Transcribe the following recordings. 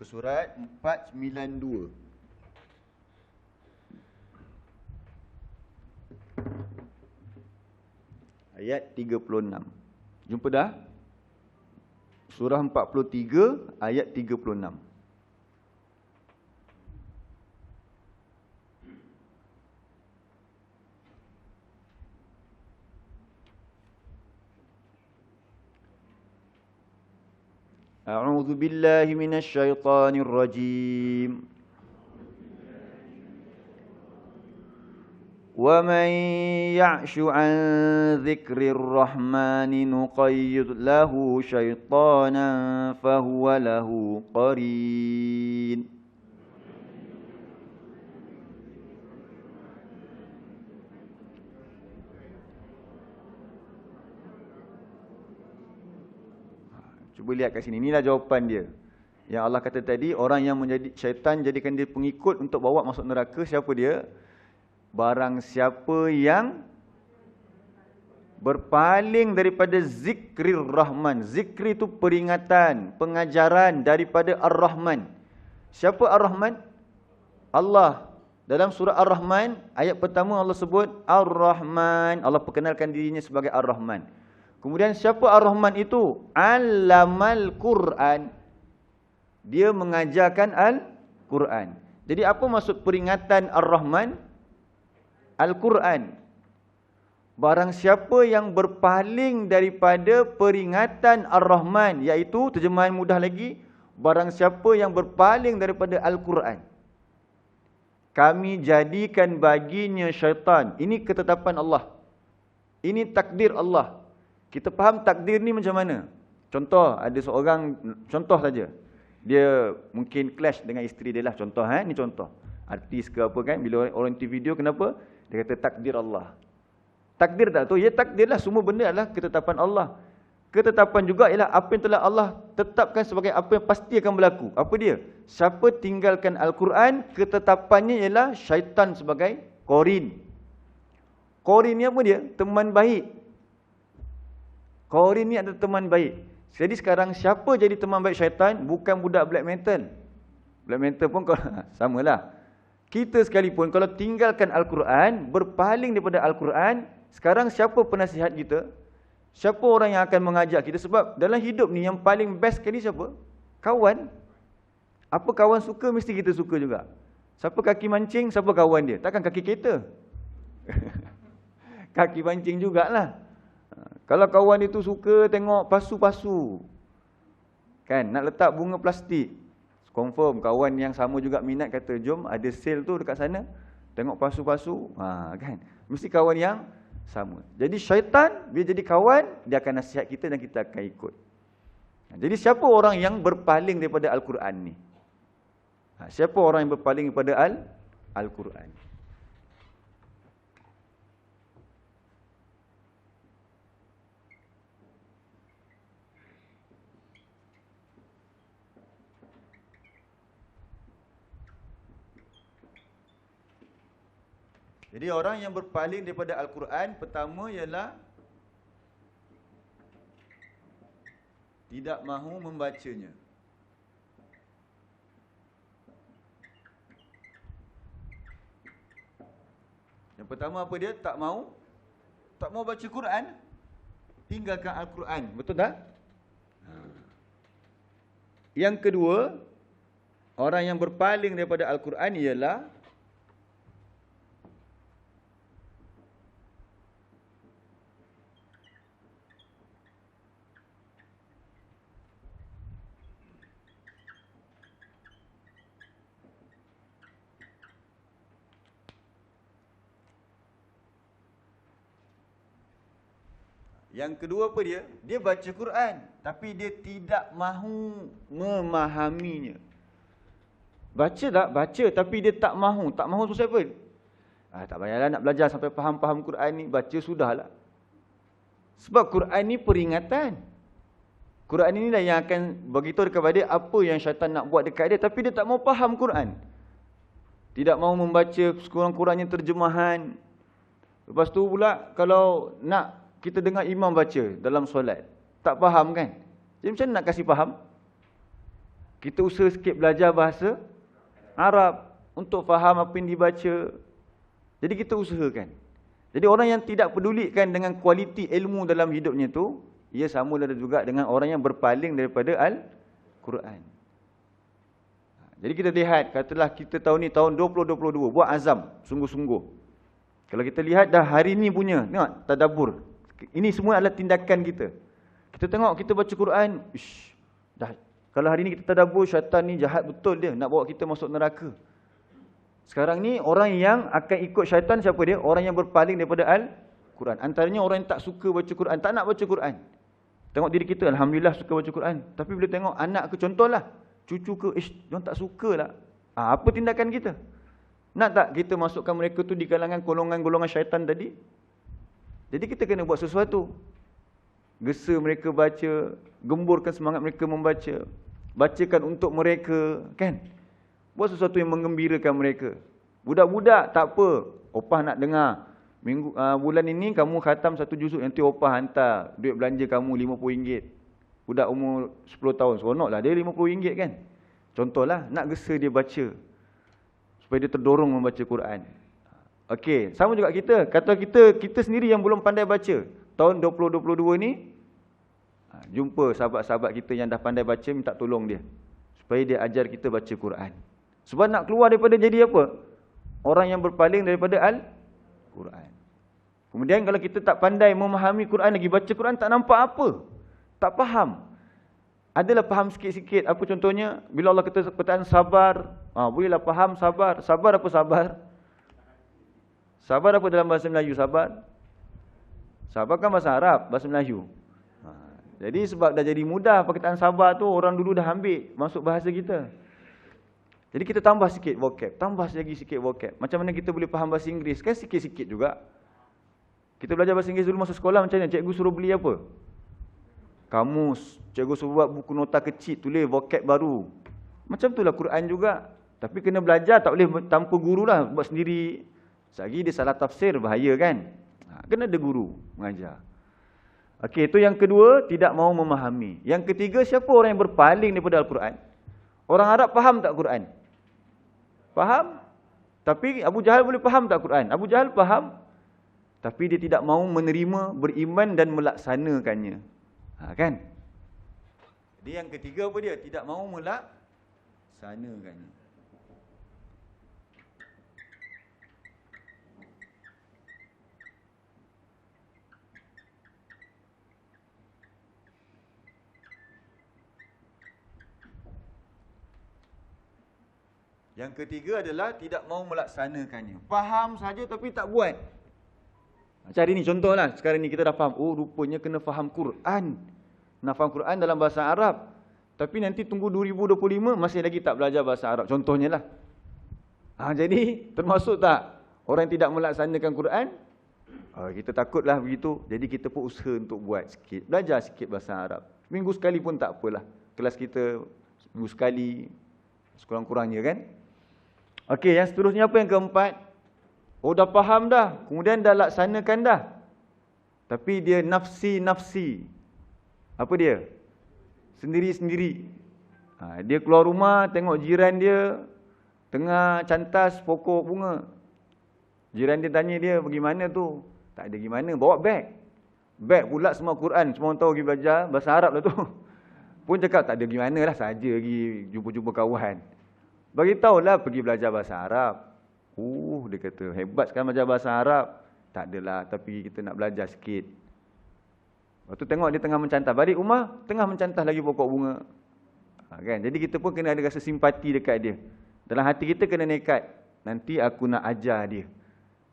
Muka surat 492. Ayat 36. Jumpa dah? Surah 43 ayat 36. A'udzu billahi minasy syaithanir rajim. وَمَنْ يَعْشُ عَنْ ذِكْرِ الرَّحْمَنِ نُقَيِّضْ لَهُ شَيْطَانًا فَهُوَ لَهُ قَرِينٌ. Cuba lihat kat sini, inilah jawapan dia. Yang Allah kata tadi, orang yang menjadi syaitan jadikan dia pengikut untuk bawa masuk neraka, siapa dia? Barang siapa yang berpaling daripada zikrir Rahman. Zikri itu peringatan, pengajaran daripada Ar-Rahman. Siapa Ar-Rahman? Allah. Dalam surah Ar-Rahman, ayat pertama Allah sebut Ar-Rahman. Allah perkenalkan dirinya sebagai Ar-Rahman. Kemudian siapa Ar-Rahman itu? Allamal Quran. Dia mengajarkan Al-Quran. Jadi apa maksud peringatan Ar-Rahman? Al-Quran. Barang siapa yang berpaling daripada peringatan Ar-Rahman, iaitu terjemahan mudah lagi, barang siapa yang berpaling daripada Al-Quran, kami jadikan baginya syaitan. Ini ketetapan Allah. Ini takdir Allah. Kita faham takdir ni macam mana? Contoh, ada seorang, contoh saja. Dia mungkin clash dengan isteri dia lah. Contoh, ni contoh. Artis ke apa kan, bila orang TV video, kenapa? Dia kata takdir Allah. Takdir tak tu? Ya takdir lah, semua benda adalah ketetapan Allah. Ketetapan juga ialah apa yang telah Allah tetapkan sebagai apa yang pasti akan berlaku. Apa dia? Siapa tinggalkan Al-Quran, ketetapannya ialah syaitan sebagai qarin. Qarin ni apa dia? Teman baik. Qarin ni adalah teman baik. Jadi sekarang siapa jadi teman baik syaitan? Bukan budak black metal. Black metal pun samalah. Kita sekalipun kalau tinggalkan Al-Quran, berpaling daripada Al-Quran, sekarang siapa penasihat kita? Siapa orang yang akan mengajak kita? Sebab dalam hidup ni yang paling best sekali siapa? Kawan. Apa kawan suka, mesti kita suka juga. Siapa kaki mancing, siapa kawan dia? Takkan kaki kita. Kaki mancing jugalah. Kalau kawan itu suka tengok pasu-pasu, kan, nak letak bunga plastik, confirm kawan yang sama juga minat kata, jom ada sale tu dekat sana, tengok pasu-pasu, kan, mesti kawan yang sama. Jadi syaitan, bila jadi kawan, dia akan nasihat kita dan kita akan ikut. Jadi siapa orang yang berpaling daripada Al-Quran ni? Siapa orang yang berpaling daripada Al-Quran? Jadi orang yang berpaling daripada Al-Quran, pertama ialah tidak mahu membacanya. Yang pertama apa dia? Tak mau baca Quran, tinggalkan Al-Quran. Betul tak? Yang kedua, orang yang berpaling daripada Al-Quran ialah apa dia? Dia baca Quran, tapi dia tidak mahu memahaminya. Baca tak? Baca, tapi dia tak mahu. Tak mahu tu siapa? Tak payahlah nak belajar sampai faham-faham Quran ni. Baca sudahlah. Sebab Quran ni peringatan. Quran inilah yang akan beritahu kepada dia apa yang syaitan nak buat dekat dia. Tapi dia tak mahu faham Quran. Tidak mahu membaca sekurang-kurangnya terjemahan. Lepas tu pula, kalau nak kita dengar imam baca dalam solat, tak faham kan? Jadi macam mana nak kasih faham? Kita usaha sikit belajar bahasa Arab untuk faham apa yang dibaca. Jadi kita usahakan. Jadi orang yang tidak pedulikan dengan kualiti ilmu dalam hidupnya tu, ia sama juga dengan orang yang berpaling daripada Al-Quran. Jadi kita lihat, katalah kita tahun ni tahun 2022, buat azam sungguh-sungguh. Kalau kita lihat dah hari ni punya, tengok tadabbur. Ini semua adalah tindakan kita. Kita tengok kita baca Quran, dah. Kalau hari ni kita tadabbur, syaitan ni jahat betul dia, nak bawa kita masuk neraka. Sekarang ni orang yang akan ikut syaitan siapa dia? Orang yang berpaling daripada Al-Quran. Antaranya orang yang tak suka baca Quran, tak nak baca Quran. Tengok diri kita, alhamdulillah suka baca Quran. Tapi bila tengok anak ke, contohlah, cucu ke, diorang tak sukalah. Apa tindakan kita? Nak tak kita masukkan mereka tu di kalangan golongan-golongan syaitan tadi? Jadi kita kena buat sesuatu. Gesa mereka baca, gemburkan semangat mereka membaca. Bacakan untuk mereka, kan? Buat sesuatu yang menggembirakan mereka. Budak-budak tak apa, opah nak dengar. Bulan ini kamu khatam 1 juzuk, nanti opah hantar duit belanja kamu RM50. Budak umur 10 tahun, seronoklah dia RM50 kan. Contohlah, nak gesa dia baca supaya dia terdorong membaca Quran. Okey, sama juga kita. Kata kita sendiri yang belum pandai baca. Tahun 2022 ni jumpa sahabat-sahabat kita yang dah pandai baca, minta tolong dia supaya dia ajar kita baca Quran. Sebab nak keluar daripada jadi apa? Orang yang berpaling daripada Al-Quran. Kemudian kalau kita tak pandai memahami Quran lagi, baca Quran tak nampak apa. Tak faham. Adalah faham sikit-sikit. Apa contohnya? Bila Allah kata perkataan sabar, bolehlah faham sabar. Sabar apa sabar? Sabar apa dalam bahasa Melayu sabar? Sabar kan bahasa Arab, bahasa Melayu. Jadi sebab dah jadi mudah perkataan sabar tu, orang dulu dah ambil masuk bahasa kita. Jadi kita tambah sikit vocab, tambah lagi sikit vocab. Macam mana kita boleh faham bahasa Inggeris? Kan sikit-sikit juga. Kita belajar bahasa Inggeris dulu masa sekolah macam mana? Cikgu suruh beli apa? Kamus. Cikgu suruh buat buku nota kecil, tulis vocab baru. Macam itulah Quran juga. Tapi kena belajar, tak boleh tanpa guru lah, buat sendiri. Selagi dia salah tafsir, bahaya kan? Kena ada guru mengajar. Okey, itu yang kedua, tidak mahu memahami. Yang ketiga, siapa orang yang berpaling daripada Al-Quran? Orang Arab faham tak Quran? Faham? Tapi Abu Jahal boleh faham tak Quran? Abu Jahal faham, tapi dia tidak mahu menerima, beriman dan melaksanakannya. Kan? Jadi yang ketiga apa dia? Tidak mahu melaksanakannya. Yang ketiga adalah tidak mahu melaksanakannya. Faham saja tapi tak buat. Macam hari ni contohlah, sekarang ni kita dah faham, rupanya kena faham Quran. Nak faham Quran dalam bahasa Arab. Tapi nanti tunggu 2025 masih lagi tak belajar bahasa Arab. Contohnya lah. Jadi termasuk tak orang yang tidak melaksanakan Quran? Kita takutlah begitu. Jadi kita pun usaha untuk buat sikit. Belajar sikit bahasa Arab. Minggu sekali pun tak apalah. Kelas kita minggu sekali, sekurang-kurangnya kan. Okey, yang seterusnya apa yang keempat? Dah faham dah, kemudian dah laksanakan dah. Tapi dia nafsi. Apa dia? Sendiri-sendiri. Dia keluar rumah, tengok jiran dia tengah cantas pokok bunga. Jiran dia tanya dia, pergi mana tu? Tak ada pergi mana, bawa beg. Beg pula semua Quran, semua orang tahu pergi belajar bahasa Arab lah tu. Pun cakap tak ada pergi mana lah, saja pergi jumpa-jumpa kawan. Bagi tahulah pergi belajar bahasa Arab. Dia kata, hebat sekarang belajar bahasa Arab. Tak adalah, tapi kita nak belajar sikit. Lepas tu tengok dia tengah mencantah. Balik rumah, tengah mencantah lagi pokok bunga. Kan? Jadi kita pun kena ada rasa simpati dekat dia. Dalam hati kita kena nekat. Nanti aku nak ajar dia.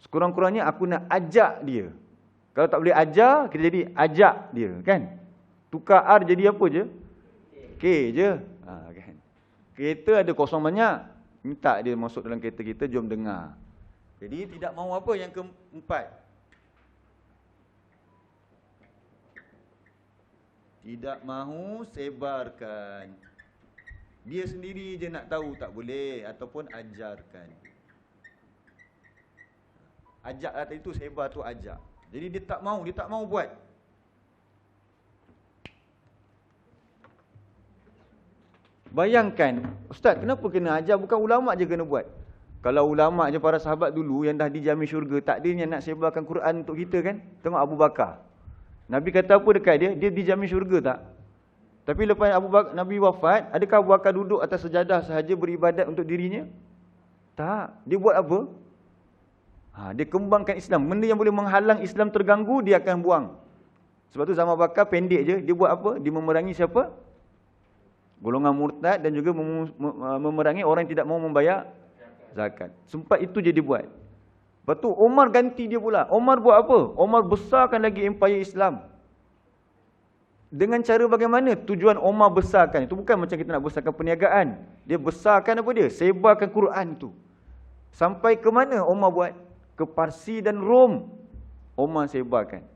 Sekurang-kurangnya aku nak ajak dia. Kalau tak boleh ajar, kita jadi ajak dia. Kan? Tukar R jadi apa je? K je. Kan? Kereta ada kosong banyak. Minta dia masuk dalam kereta kita, jom dengar. Jadi tidak mahu apa yang keempat? Tidak mahu sebarkan. Dia sendiri je nak tahu, tak boleh. Ataupun ajarkan. Ajak lah itu, sebar tu ajak. Jadi dia tak mahu buat. Bayangkan, ustaz, kenapa kena ajar? Bukan ulama' je kena buat. Kalau ulama' je, para sahabat dulu yang dah dijamin syurga, takdirnya nak sebarkan Quran untuk kita kan? Tengok Abu Bakar. Nabi kata apa dekat dia? Dia dijamin syurga tak? Tapi lepas Nabi wafat, adakah Abu Bakar duduk atas sejadah sahaja beribadat untuk dirinya? Tak. Dia buat apa? Dia kembangkan Islam. Benda yang boleh menghalang Islam terganggu, dia akan buang. Sebab tu zaman Abu Bakar pendek je. Dia buat apa? Dia memerangi siapa? Golongan murtad dan juga memerangi orang yang tidak mau membayar zakat. Sempat itu je dia buat. Lepas tu Umar ganti dia pula. Umar buat apa? Umar besarkan lagi empayar Islam. Dengan cara bagaimana tujuan Umar besarkan? Itu bukan macam kita nak besarkan perniagaan. Dia besarkan apa dia? Sebarkan Quran tu. Sampai ke mana Umar buat? Ke Parsi dan Rom. Umar sebarkan.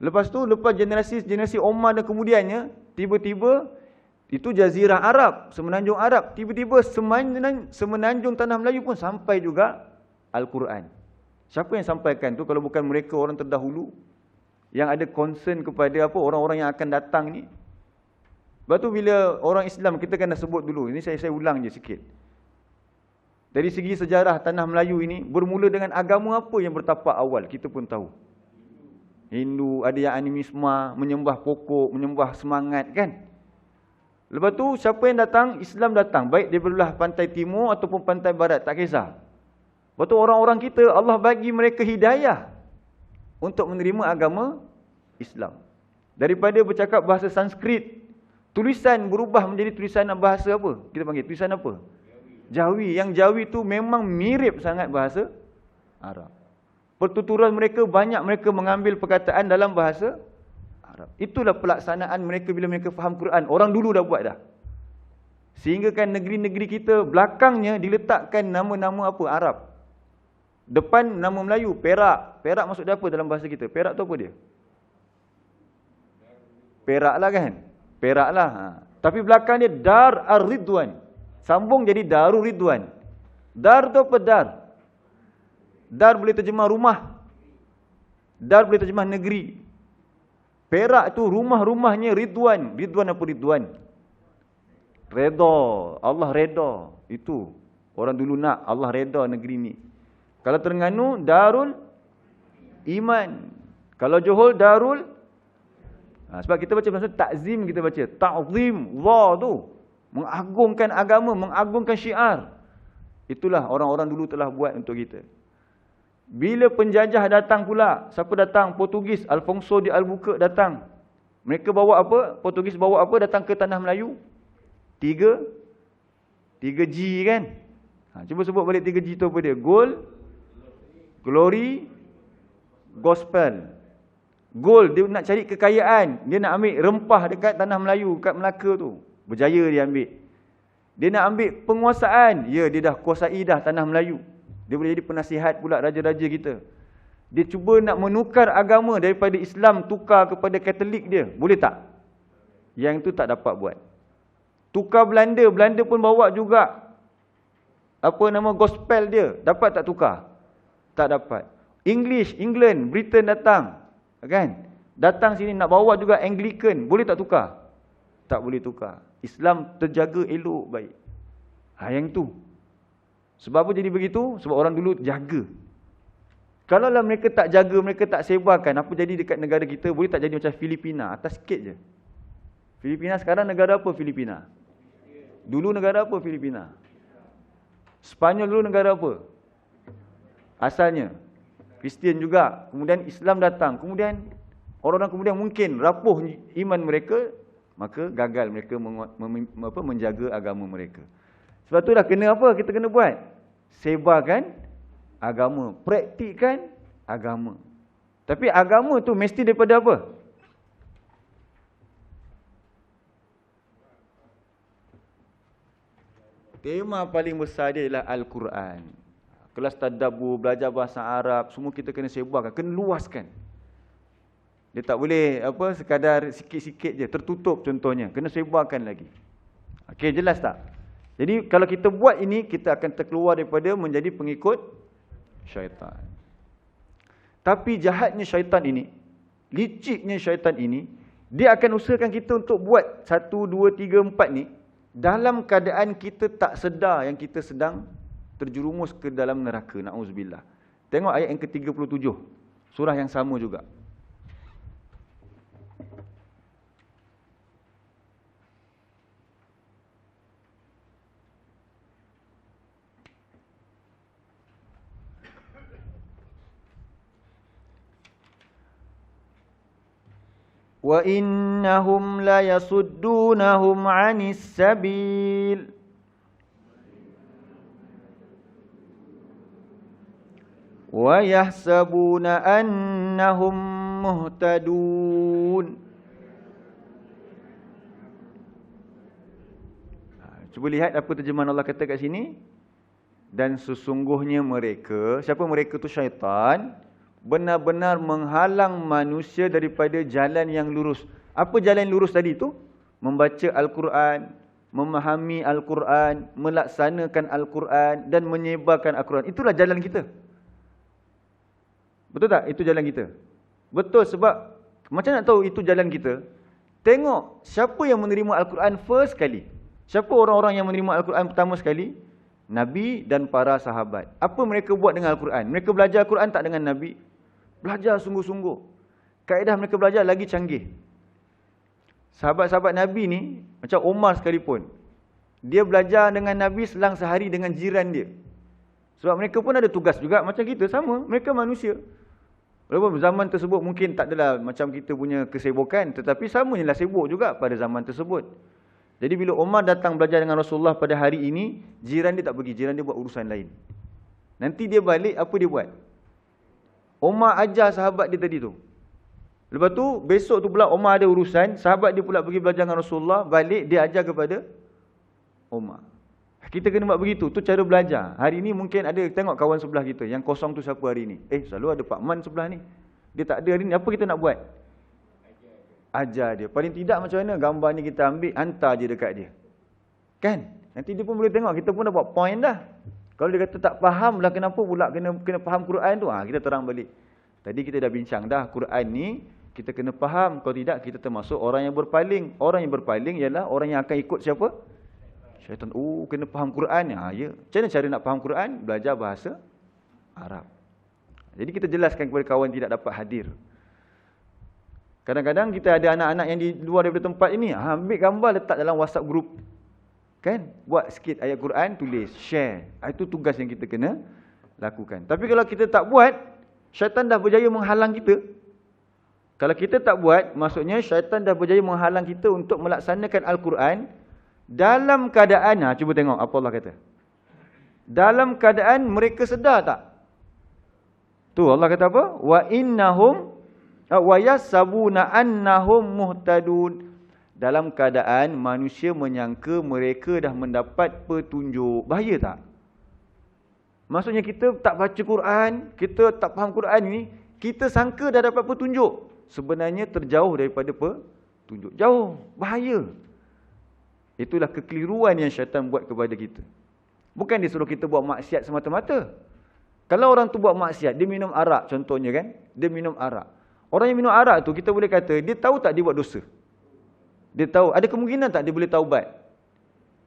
Lepas tu, lepas generasi Umar dan kemudiannya, tiba-tiba itu Jazirah Arab, semenanjung Arab. Tiba-tiba semenanjung Tanah Melayu pun sampai juga Al-Quran. Siapa yang sampaikan tu kalau bukan mereka orang terdahulu? Yang ada concern kepada apa orang-orang yang akan datang ni. Lepas tu bila orang Islam, kita kan dah sebut dulu, ini saya ulang je sikit. Dari segi sejarah Tanah Melayu ini, bermula dengan agama apa yang bertapak awal, kita pun tahu. Hindu, ada yang animisma, menyembah pokok, menyembah semangat kan. Lepas tu siapa yang datang? Islam datang, baik dia belah pantai timur ataupun pantai barat, tak kisah. Lepas tu orang-orang kita, Allah bagi mereka hidayah untuk menerima agama Islam. Daripada bercakap bahasa Sanskrit, tulisan berubah menjadi tulisan bahasa apa? Kita panggil tulisan apa? Jawi. Yang Jawi tu memang mirip sangat bahasa Arab. Pertuturan mereka, banyak mereka mengambil perkataan dalam bahasa Arab. Itulah pelaksanaan mereka bila mereka faham Quran. Orang dulu dah buat dah. Sehingga kan negeri-negeri kita belakangnya diletakkan nama-nama apa? Arab. Depan nama Melayu, Perak. Perak maksud dia apa dalam bahasa kita? Perak tu apa dia? Perak lah kan? Perak lah. Tapi belakang dia Dar Ar-Ridwan. Sambung jadi Darul Ridwan. Dar tu apa dar? Dar boleh terjemah rumah. Dar boleh terjemah negeri. Perak tu rumah-rumahnya Ridwan. Ridwan apa Ridwan? Reda. Allah reda. Itu. Orang dulu nak Allah reda negeri ni. Kalau Terengganu, Darul Iman. Kalau Johor, Darul. Sebab kita baca maksud takzim, kita baca. Ta'zim, za tu. Mengagungkan agama, mengagungkan syiar. Itulah orang-orang dulu telah buat untuk kita. Bila penjajah datang pula, siapa datang? Portugis, Alfonso de Albuquerque datang. Mereka bawa apa? Portugis bawa apa datang ke Tanah Melayu? 3G kan? Cuba sebut balik 3G tu apa dia? Gold, Glory, Gospel. Gold, dia nak cari kekayaan. Dia nak ambil rempah dekat Tanah Melayu, dekat Melaka tu. Berjaya dia ambil. Dia nak ambil penguasaan. Ya, dia dah kuasai dah Tanah Melayu. Dia boleh jadi penasihat pula raja-raja kita. Dia cuba nak menukar agama daripada Islam, tukar kepada Katolik dia. Boleh tak? Yang tu tak dapat buat. Tukar Belanda. Belanda pun bawa juga apa nama gospel dia. Dapat tak tukar? Tak dapat. England, Britain datang. Kan? Datang sini nak bawa juga Anglican. Boleh tak tukar? Tak boleh tukar. Islam terjaga elok baik. Yang tu. Sebab apa jadi begitu? Sebab orang dulu jaga. Kalaulah mereka tak jaga, mereka tak sebarkan, apa jadi dekat negara kita? Boleh tak jadi macam Filipina? Atas sikit je. Filipina sekarang negara apa Filipina? Dulu negara apa Filipina? Spanyol dulu negara apa? Asalnya Kristian juga. Kemudian Islam datang. Kemudian orang-orang kemudian mungkin rapuh iman mereka, maka gagal mereka menjaga agama mereka. Sebab tu dah kena apa kita kena buat? Sebarkan agama, praktikkan agama. Tapi agama tu mesti daripada apa? Tema paling besar dia ialah Al-Quran. Kelas tadabbur, belajar bahasa Arab, semua kita kena sebarkan, kena luaskan. Dia tak boleh apa sekadar sikit-sikit je, tertutup contohnya. Kena sebarkan lagi. Okey, jelas tak? Jadi kalau kita buat ini, kita akan terkeluar daripada menjadi pengikut syaitan. Tapi jahatnya syaitan ini, liciknya syaitan ini, dia akan usahakan kita untuk buat 1, 2, 3, 4 ni, dalam keadaan kita tak sedar yang kita sedang terjerumus ke dalam neraka. Na'udzubillah. Tengok ayat yang ke-37. Surah yang sama juga. Wa innahum la yasuddunahum 'anis sabil wa yahsabuna annahum muhtadun. Cuba lihat apa terjemahan Allah kata kat sini. Dan sesungguhnya mereka, siapa mereka tu? Syaitan, benar-benar menghalang manusia daripada jalan yang lurus. Apa jalan lurus tadi tu? Membaca Al-Quran, memahami Al-Quran, melaksanakan Al-Quran dan menyebarkan Al-Quran. Itulah jalan kita. Betul tak? Itu jalan kita. Betul, sebab macam nak tahu itu jalan kita? Tengok siapa yang menerima Al-Quran first kali. Siapa orang-orang yang menerima Al-Quran pertama sekali? Nabi dan para sahabat. Apa mereka buat dengan Al-Quran? Mereka belajar Al-Quran tak dengan Nabi? Belajar sungguh-sungguh. Kaedah mereka belajar lagi canggih. Sahabat-sahabat Nabi ni, macam Umar sekalipun, dia belajar dengan Nabi selang sehari dengan jiran dia. Sebab mereka pun ada tugas juga macam kita, sama. Mereka manusia. Walaupun zaman tersebut mungkin tak adalah macam kita punya kesibukan, tetapi sama je lah sibuk juga pada zaman tersebut. Jadi bila Umar datang belajar dengan Rasulullah pada hari ini, jiran dia tak pergi, jiran dia buat urusan lain. Nanti dia balik, apa dia buat? Umar ajar sahabat dia tadi tu. Lepas tu, besok tu pula Umar ada urusan, sahabat dia pula pergi belajar dengan Rasulullah, balik dia ajar kepada Umar. Kita kena buat begitu, tu cara belajar. Hari ni mungkin ada, tengok kawan sebelah kita, yang kosong tu siapa hari ni? Selalu ada Pak Man sebelah ni. Dia tak ada hari ni, apa kita nak buat? Ajar dia. Paling tidak macam mana gambar ni kita ambil, hantar je dekat dia. Kan? Nanti dia pun boleh tengok, kita pun dah buat point dah. Kalau dia kata tak faham lah kenapa pula kena faham Quran tu, kita terang balik. Tadi kita dah bincang dah, Quran ni kita kena faham. Kalau tidak, kita termasuk orang yang berpaling. Orang yang berpaling ialah orang yang akan ikut siapa? Syaitan. Kena faham Quran. Ya. Macam mana cara nak faham Quran? Belajar bahasa Arab. Jadi kita jelaskan kepada kawan tidak dapat hadir. Kadang-kadang kita ada anak-anak yang di luar daripada tempat ini, ambil gambar letak dalam WhatsApp group. Kan? Buat sikit ayat Quran, tulis, share. Itu tugas yang kita kena lakukan. Tapi kalau kita tak buat, syaitan dah berjaya menghalang kita. Kalau kita tak buat, maksudnya syaitan dah berjaya menghalang kita untuk melaksanakan Al-Quran dalam keadaan, cuba tengok apa Allah kata. Dalam keadaan mereka sedar tak? Tu Allah kata apa? Wa innahum wa yasabuna annahum muhtadun. Dalam keadaan manusia menyangka mereka dah mendapat petunjuk. Bahaya tak? Maksudnya kita tak baca Quran, kita tak faham Quran ni, kita sangka dah dapat petunjuk. Sebenarnya terjauh daripada petunjuk. Jauh, bahaya. Itulah kekeliruan yang syaitan buat kepada kita. Bukan dia suruh kita buat maksiat semata-mata. Kalau orang tu buat maksiat, dia minum arak contohnya kan, dia minum arak. Orang yang minum arak tu, kita boleh kata, dia tahu tak dia buat dosa? Dia tahu, ada kemungkinan tak dia boleh taubat?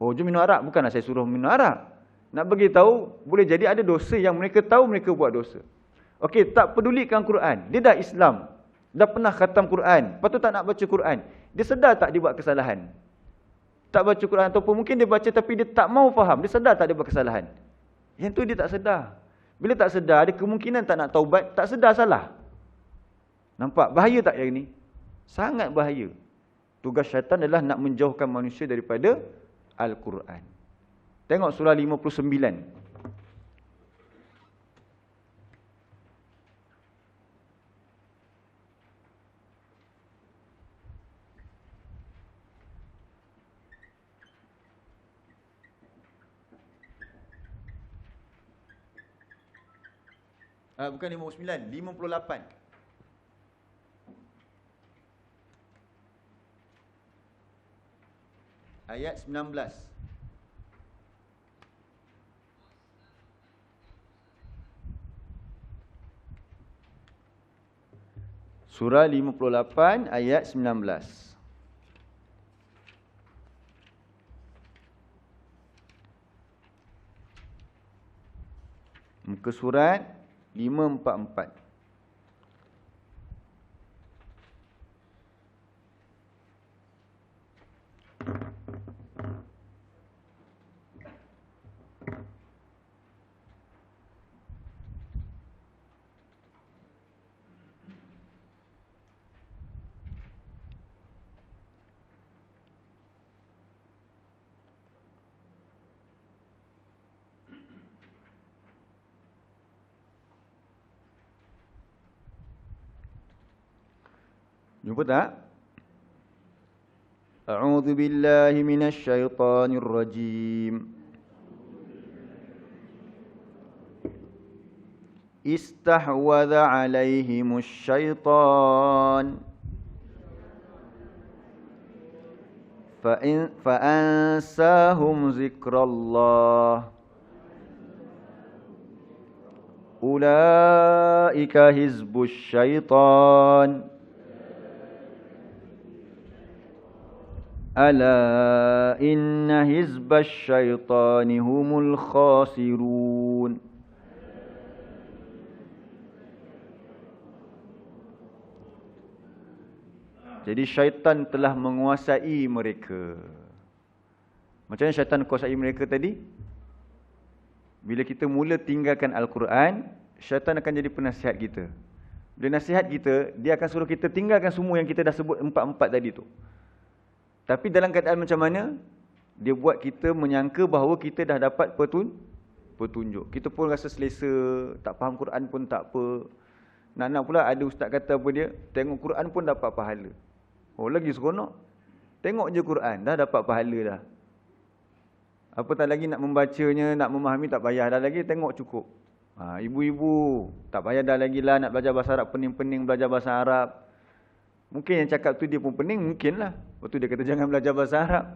Jom minum arak, bukanlah saya suruh minum arak. Nak bagi tahu, boleh jadi ada dosa yang mereka tahu mereka buat dosa. Okey, tak pedulikan Quran. Dia dah Islam, dah pernah khatam Quran, lepas tu tak nak baca Quran. Dia sedar tak dia buat kesalahan? Tak baca Quran, ataupun mungkin dia baca tapi dia tak mau faham. Dia sedar tak dia buat kesalahan? Yang tu dia tak sedar. Bila tak sedar, ada kemungkinan tak nak taubat, tak sedar salah. Nampak? Bahaya tak yang ni? Sangat bahaya. Tugas syaitan adalah nak menjauhkan manusia daripada Al-Quran. Tengok surah 59. Bukan 59, 58. Ayat 19. Surah 58 ayat 19. Muka surat 544. Jumpa tak? A'udzu billahi minasy syaithanir rajim. Istahwadha 'alaihimus syaitan fa'ansahum zikrallah. Ulaika hizbus syaitan. Ala inna hizbas syaitani humul khasirun. Jadi syaitan telah menguasai mereka. Macam mana syaitan kuasai mereka tadi? Bila kita mula tinggalkan Al-Quran, syaitan akan jadi penasihat kita. Bila nasihat kita, dia akan suruh kita tinggalkan semua yang kita dah sebut empat-empat tadi tu. Tapi dalam keadaan macam mana? Dia buat kita menyangka bahawa kita dah dapat petunjuk. Kita pun rasa selesa, tak faham Quran pun tak apa. Nak-nak pula ada ustaz kata apa dia? Tengok Quran pun dapat pahala. Oh, lagi seronok. Tengok je Quran, dah dapat pahala dah. Apatah lagi nak membacanya, nak memahami tak payah dah lagi, tengok cukup. Ibu-ibu, tak payah dah lagi lah nak belajar bahasa Arab, pening-pening belajar bahasa Arab. Mungkin yang cakap tu dia pun pening, mungkinlah. Lepas tu dia kata jangan belajar bahasa Arab.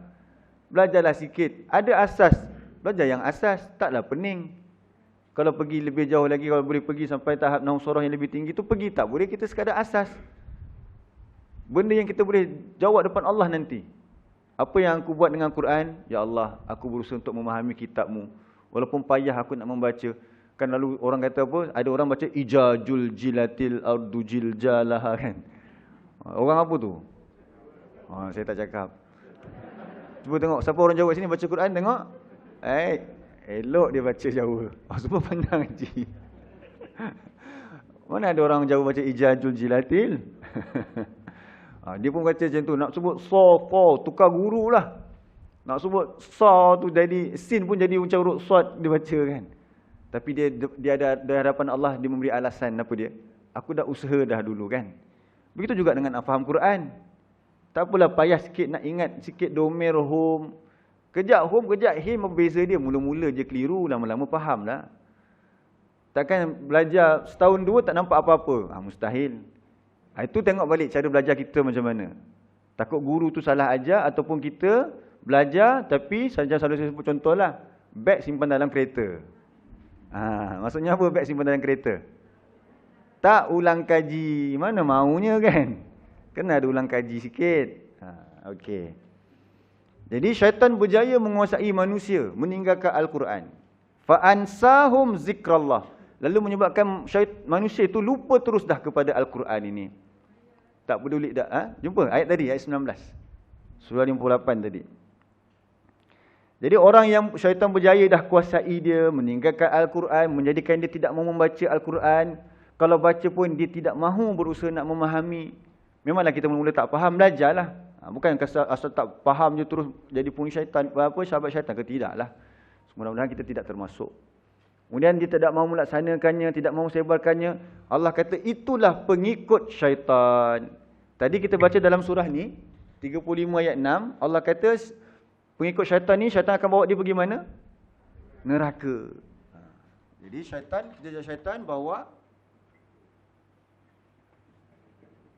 Belajarlah sikit. Ada asas. Belajar yang asas, taklah pening. Kalau pergi lebih jauh lagi, kalau boleh pergi sampai tahap nahwu surah yang lebih tinggi tu, pergi tak boleh, kita sekadar asas. Benda yang kita boleh jawab depan Allah nanti. Apa yang aku buat dengan Quran? Ya Allah, aku berusaha untuk memahami kitab-Mu. Walaupun payah aku nak membaca. Kan lalu orang kata apa? Ada orang baca ijajul jilatil ardu jiljalah kan. Orang apa tu? Saya tak cakap. Cuba tengok siapa orang Jawa sini baca Quran, tengok. Elok dia baca Jawa. Semua pandang haji. Mana ada orang Jawa baca ijajul jilatil? Dia pun baca macam tu. Nak sebut sa, fa, tukar guru lah. Nak sebut sa tu jadi, sin pun jadi macam huruf sad dia baca kan. Tapi dia ada di hadapan Allah, dia memberi alasan apa dia. Aku dah usaha dah dulu kan. Begitu juga dengan faham Quran. Tak apalah payah sikit nak ingat sikit domain home. Kejap home, kejap him, berbeza dia. Mula-mula je keliru, lama-lama faham lah. Takkan belajar setahun dua tak nampak apa-apa. Mustahil. Itu tengok balik cara belajar kita macam mana. Takut guru tu salah ajar ataupun kita belajar tapi saja selalu saya sebut contoh lah. Beg simpan dalam kereta. Maksudnya apa beg simpan dalam kereta? Tak ulang kaji. Mana maunya kan? Kena ada ulang kaji sikit. Okey. Jadi syaitan berjaya menguasai manusia, meninggalkan Al-Quran. Fa'ansahum zikrallah. Lalu menyebabkan manusia itu lupa terus dah kepada Al-Quran ini. Tak peduli dah. Jumpa ayat tadi, ayat 19. Surah 58 tadi. Jadi orang yang syaitan berjaya dah kuasai dia, meninggalkan Al-Quran, menjadikan dia tidak mahu membaca Al-Quran. Kalau baca pun dia tidak mahu berusaha nak memahami. Memanglah kita mula-mula tak faham, belajarlah. Bukan asal tak faham je terus jadi pun syaitan, apa sahabat syaitan ke, tidaklah. Mudah-mudahan kita tidak termasuk. Kemudian dia tidak mahu melaksanakannya, tidak mahu sebarkannya. Allah kata itulah pengikut syaitan. Tadi kita baca dalam surah ni 35 ayat 6, Allah kata pengikut syaitan ni, syaitan akan bawa dia pergi mana? Neraka. Jadi syaitan, kerja syaitan bawa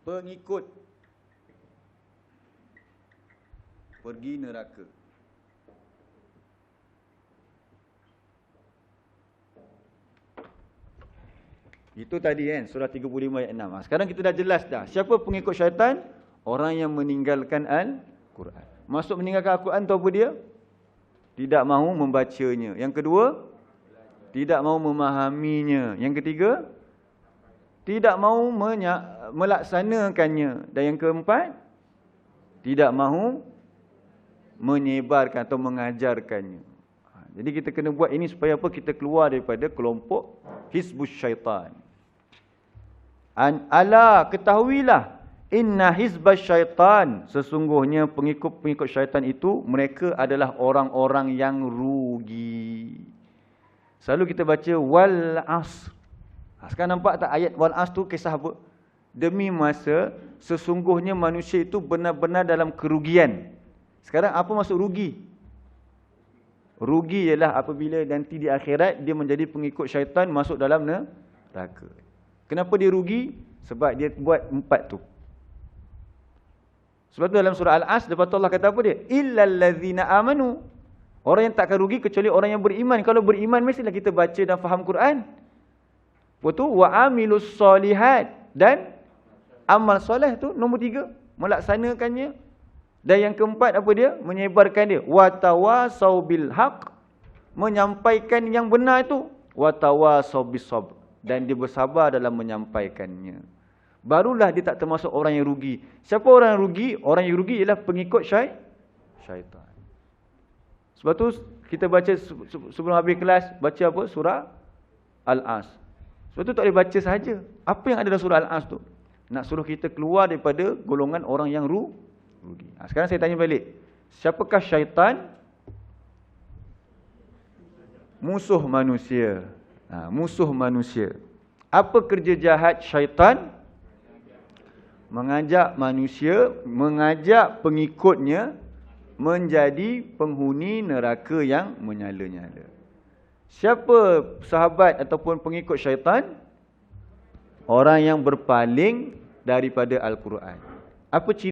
pengikut pergi neraka. Itu tadi kan, surah 35 ayat 6. Sekarang kita dah jelas dah. Siapa pengikut syaitan? Orang yang meninggalkan Al-Quran. Maksud meninggalkan Al-Quran tu apa dia? Tidak mahu membacanya. Yang kedua, tidak mau memahaminya. Yang ketiga, tidak mau melaksanakannya. Dan yang keempat, tidak mahu menyebarkan atau mengajarkannya. Jadi kita kena buat ini supaya apa? Kita keluar daripada kelompok Hizbus Syaitan. Ala, ketahuilah, inna hizbas syaitan, sesungguhnya pengikut-pengikut syaitan itu, mereka adalah orang-orang yang rugi. Selalu kita baca wal asr. Sekarang nampak tak ayat wal asr tu kisah apa? Demi masa, sesungguhnya manusia itu benar-benar dalam kerugian. Sekarang apa maksud rugi? Rugi ialah apabila nanti di akhirat dia menjadi pengikut syaitan, masuk dalam neraka. Kenapa dia rugi? Sebab dia buat 4 tu. Sebab tu dalam surah Al-As, lepas tu Allah kata apa dia? Illal ladzina amanu. Orang yang takkan rugi kecuali orang yang beriman. Kalau beriman, mestilah kita baca dan faham Quran. Lepas tu, wa amilus solihat. Dan amal soleh tu, nombor 3. Melaksanakannya. Dan yang keempat, apa dia? Menyebarkan dia. Wa tawasau bil haq. Menyampaikan yang benar itu. Wa tawasau bis sabr. Dan dia bersabar dalam menyampaikannya. Barulah dia tak termasuk orang yang rugi. Siapa orang yang rugi? Orang yang rugi ialah pengikut syaitan. Sebab tu kita baca sebelum habis kelas, baca apa? Surah Al-As. Sebab tu tak boleh baca sahaja. Apa yang ada dalam surah Al-As tu? Nak suruh kita keluar daripada golongan orang yang rugi. Sekarang saya tanya balik. Siapakah syaitan? Musuh manusia. Musuh manusia. Apa kerja jahat syaitan? Mengajak manusia, mengajak pengikutnya menjadi penghuni neraka yang menyala-nyala. Siapa sahabat ataupun pengikut syaitan? Orang yang berpaling daripada Al-Quran. Apa ciri